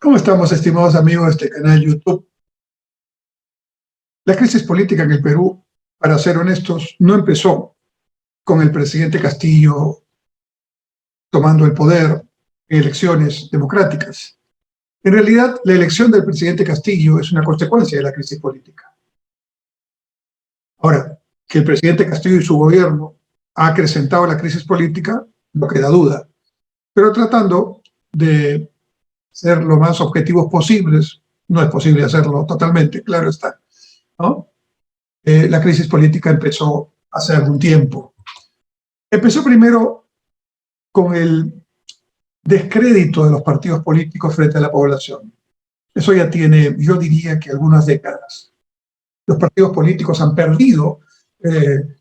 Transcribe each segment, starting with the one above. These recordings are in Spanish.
¿Cómo estamos, estimados amigos de este canal YouTube? La crisis política en el Perú, para ser honestos, no empezó con el presidente Castillo tomando el poder en elecciones democráticas. En realidad, la elección del presidente Castillo es una consecuencia de la crisis política. Ahora, que el presidente Castillo y su gobierno ha acrecentado la crisis política, no queda duda, pero tratando de ser lo más objetivos posibles, no es posible hacerlo totalmente, claro está, ¿no? La crisis política empezó hace algún tiempo. Empezó primero con el descrédito de los partidos políticos frente a la población. Eso ya tiene, yo diría que algunas décadas. Los partidos políticos han perdido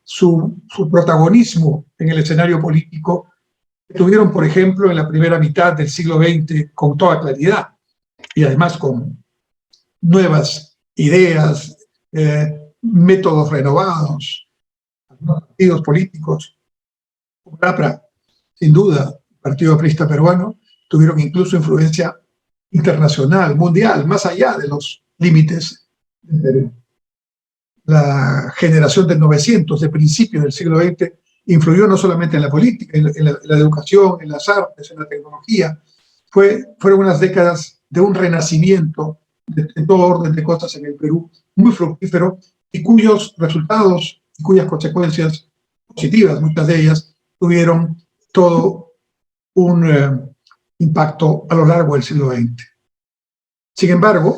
su protagonismo en el escenario político que tuvieron, por ejemplo, en la primera mitad del siglo XX con toda claridad y además con nuevas ideas, métodos renovados. Algunos partidos políticos, como el APRA, sin duda, el Partido Aprista Peruano, tuvieron incluso influencia internacional, mundial, más allá de los límites del Perú. La generación del 900, de principios del siglo XX, influyó no solamente en la política, en la educación, en las artes, en la tecnología. Fueron unas décadas de un renacimiento de todo orden de cosas en el Perú, muy fructífero, y cuyos resultados y cuyas consecuencias positivas, muchas de ellas, tuvieron todo un impacto a lo largo del siglo XX. Sin embargo,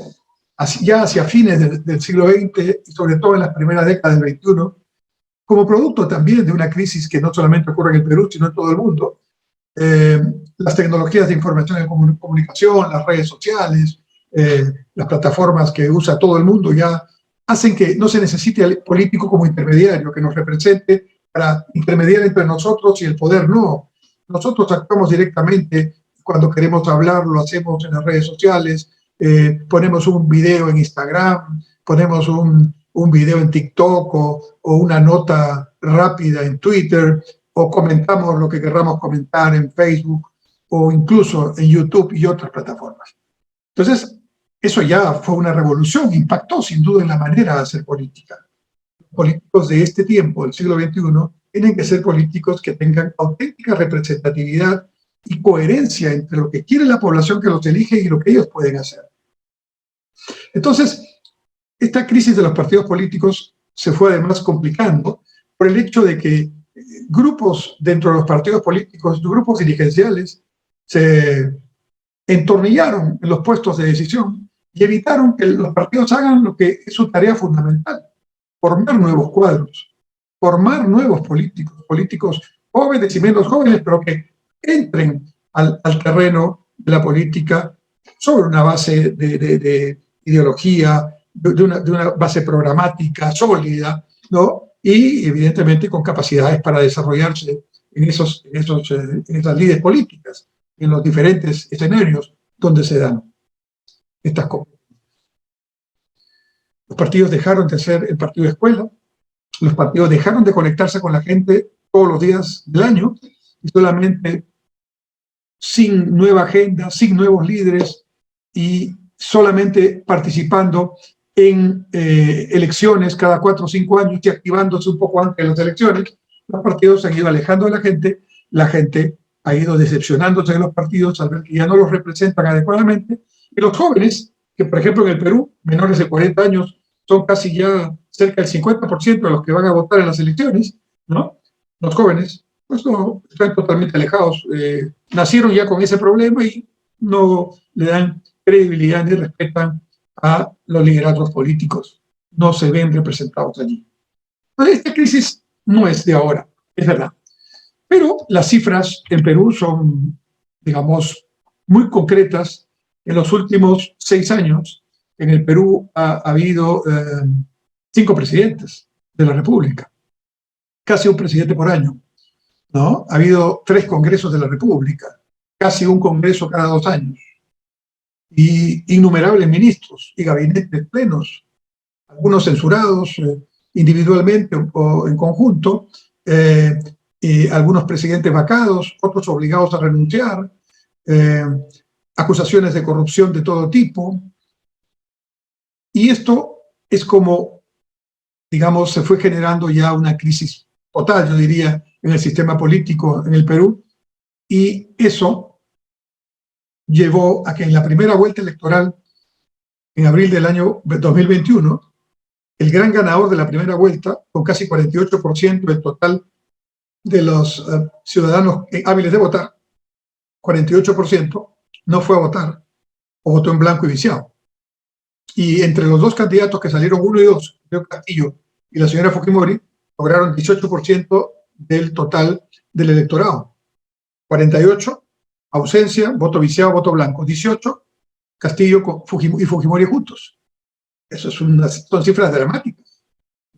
ya hacia fines del siglo XX y sobre todo en las primeras décadas del XXI, como producto también de una crisis que no solamente ocurre en el Perú, sino en todo el mundo, las tecnologías de información y comunicación, las redes sociales, las plataformas que usa todo el mundo ya hacen que no se necesite al político como intermediario, que nos represente para intermediar entre nosotros y el poder no. Nosotros actuamos directamente cuando queremos hablar, lo hacemos en las redes sociales, ponemos un video en Instagram, ponemos un video en TikTok o una nota rápida en Twitter, o comentamos lo que querramos comentar en Facebook o incluso en YouTube y otras plataformas. Entonces, eso ya fue una revolución, impactó sin duda en la manera de hacer política. Los políticos de este tiempo, del siglo XXI, tienen que ser políticos que tengan auténtica representatividad y coherencia entre lo que quiere la población que los elige y lo que ellos pueden hacer. Entonces, esta crisis de los partidos políticos se fue además complicando por el hecho de que grupos dentro de los partidos políticos, grupos dirigenciales, se entornillaron en los puestos de decisión y evitaron que los partidos hagan lo que es su tarea fundamental: formar nuevos cuadros, formar nuevos políticos jóvenes y menos jóvenes, pero que entren al terreno de la política sobre una base de ideología, de una base programática sólida, ¿no? Y evidentemente con capacidades para desarrollarse en esas lides políticas, en los diferentes escenarios donde se dan estas cosas. Los partidos dejaron de ser el partido de escuela, los partidos dejaron de conectarse con la gente todos los días del año, y solamente sin nueva agenda, sin nuevos líderes y solamente participando en elecciones cada 4 o 5 años y activándose un poco antes de las elecciones, los partidos se han ido alejando de la gente ha ido decepcionándose de los partidos al ver que ya no los representan adecuadamente, y los jóvenes, que por ejemplo en el Perú, menores de 40 años, son casi ya cerca del 50% de los que van a votar en las elecciones, ¿no? Los jóvenes, pues no, están totalmente alejados, nacieron ya con ese problema y no le dan credibilidad ni respetan a los liderazgos políticos, no se ven representados allí. Entonces, esta crisis no es de ahora, es verdad. Pero las cifras en Perú son, digamos, muy concretas. En los últimos 6 años, en el Perú ha habido 5 presidentes de la República, casi un presidente por año, ¿no? Ha habido 3 congresos de la República, casi un congreso cada 2 años, y innumerables ministros y gabinetes plenos, algunos censurados individualmente o en conjunto, algunos presidentes vacados, otros obligados a renunciar, acusaciones de corrupción de todo tipo. Y esto es como, digamos, se fue generando ya una crisis total, yo diría, en el sistema político en el Perú. Y eso llevó a que en la primera vuelta electoral, en abril del año 2021, el gran ganador de la primera vuelta, con casi 48% del total de los ciudadanos hábiles de votar, 48%, no fue a votar o votó en blanco y viciado. Y entre los dos candidatos que salieron, uno y dos, Pedro Castillo y la señora Fujimori, lograron 18% del total del electorado. 48, ausencia, voto viciado, voto blanco. 18, Castillo y Fujimori juntos. Eso son cifras dramáticas,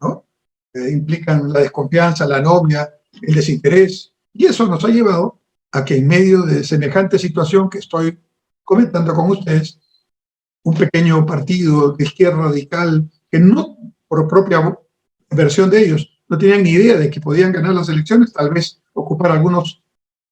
¿no? Implican la desconfianza, la anomia, el desinterés. Y eso nos ha llevado a que en medio de semejante situación que estoy comentando con ustedes, un pequeño partido de izquierda radical que no, por propia versión de ellos, no tenían ni idea de que podían ganar las elecciones, tal vez ocupar algunos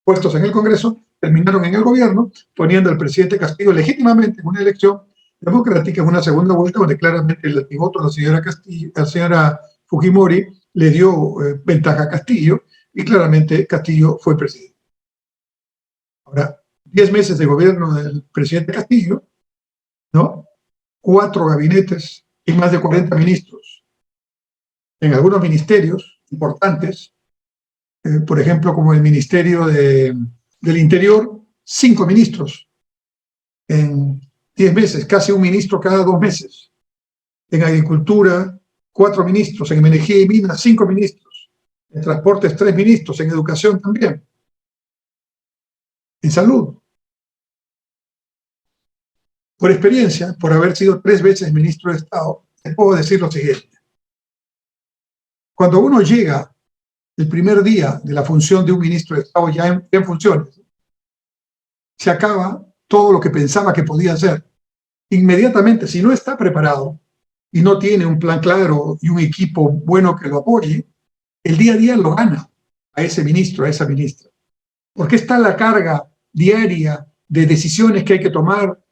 puestos en el Congreso, terminaron en el gobierno, poniendo al presidente Castillo legítimamente en una elección democrática, en una segunda vuelta, donde claramente el voto a la señora Fujimori le dio ventaja a Castillo, y claramente Castillo fue presidente. Ahora, 10 meses de gobierno del presidente Castillo, ¿no? 4 gabinetes y más de 40 ministros. En algunos ministerios importantes, por ejemplo, como el Ministerio del Interior, 5 ministros en 10 meses, casi un ministro cada 2 meses. En Agricultura, 4 ministros. En Energía y Minas, 5 ministros. En Transportes, 3 ministros. En Educación también. En Salud. Por experiencia, por haber sido 3 veces ministro de Estado, te puedo decir lo siguiente. Cuando uno llega el primer día de la función de un ministro de Estado ya en funciones, se acaba todo lo que pensaba que podía hacer. Inmediatamente, si no está preparado y no tiene un plan claro y un equipo bueno que lo apoye, el día a día lo gana a ese ministro, a esa ministra. Porque está la carga diaria de decisiones que hay que tomar,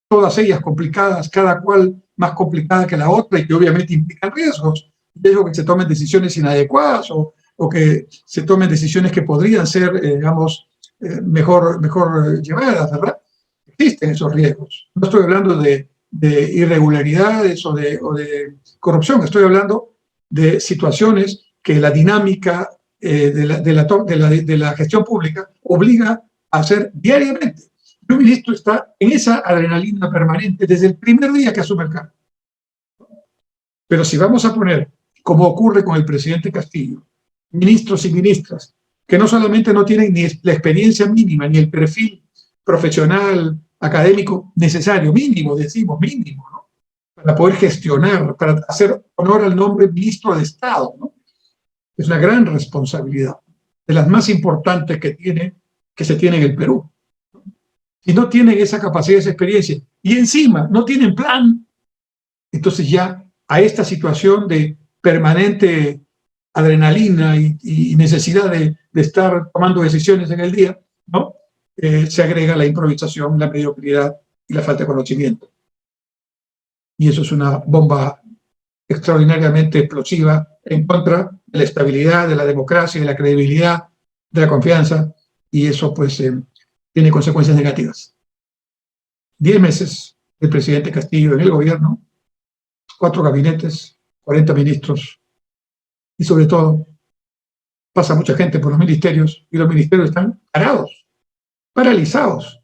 todas ellas complicadas, cada cual más complicada que la otra y que obviamente implican riesgos. Riesgo que se tomen decisiones inadecuadas o que se tomen decisiones que podrían ser, digamos, mejor llevadas, ¿verdad? Existen esos riesgos. No estoy hablando de irregularidades o de corrupción, estoy hablando de situaciones que la dinámica de la gestión pública obliga a hacer diariamente. Un ministro está en esa adrenalina permanente desde el primer día que asume el cargo. Pero si vamos a poner, como ocurre con el presidente Castillo, ministros y ministras que no solamente no tienen ni la experiencia mínima ni el perfil profesional, académico necesario, mínimo, decimos mínimo, ¿no? Para poder gestionar, para hacer honor al nombre ministro de Estado, ¿no? Es una gran responsabilidad, de las más importantes que se tiene en el Perú. Si no tienen esa capacidad, esa experiencia, y encima no tienen plan, entonces ya a esta situación de permanente adrenalina y necesidad de estar tomando decisiones en el día, ¿no? Se agrega la improvisación, la mediocridad y la falta de conocimiento. Y eso es una bomba extraordinariamente explosiva en contra de la estabilidad, de la democracia, de la credibilidad, de la confianza, y eso pues tiene consecuencias negativas. 10 meses del presidente Castillo en el gobierno, 4 gabinetes, 40 ministros, y sobre todo pasa mucha gente por los ministerios y los ministerios están parados, paralizados,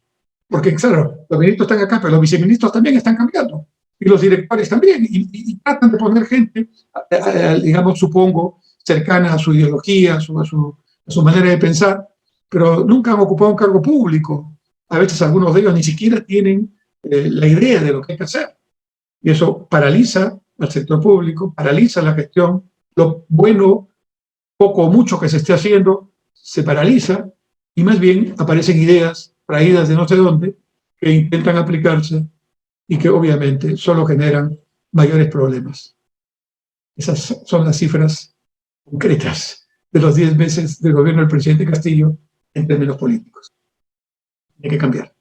porque claro, los ministros están acá, pero los viceministros también están cambiando, y los directores también, y tratan de poner gente, digamos, supongo, cercana a su ideología, a su manera de pensar, pero nunca han ocupado un cargo público. A veces algunos de ellos ni siquiera tienen la idea de lo que hay que hacer. Y eso paraliza al sector público, paraliza la gestión, lo bueno, poco o mucho que se esté haciendo, se paraliza, y más bien aparecen ideas traídas de no sé dónde que intentan aplicarse y que obviamente solo generan mayores problemas. Esas son las cifras concretas de los 10 meses del gobierno del presidente Castillo en términos políticos. Hay que cambiar.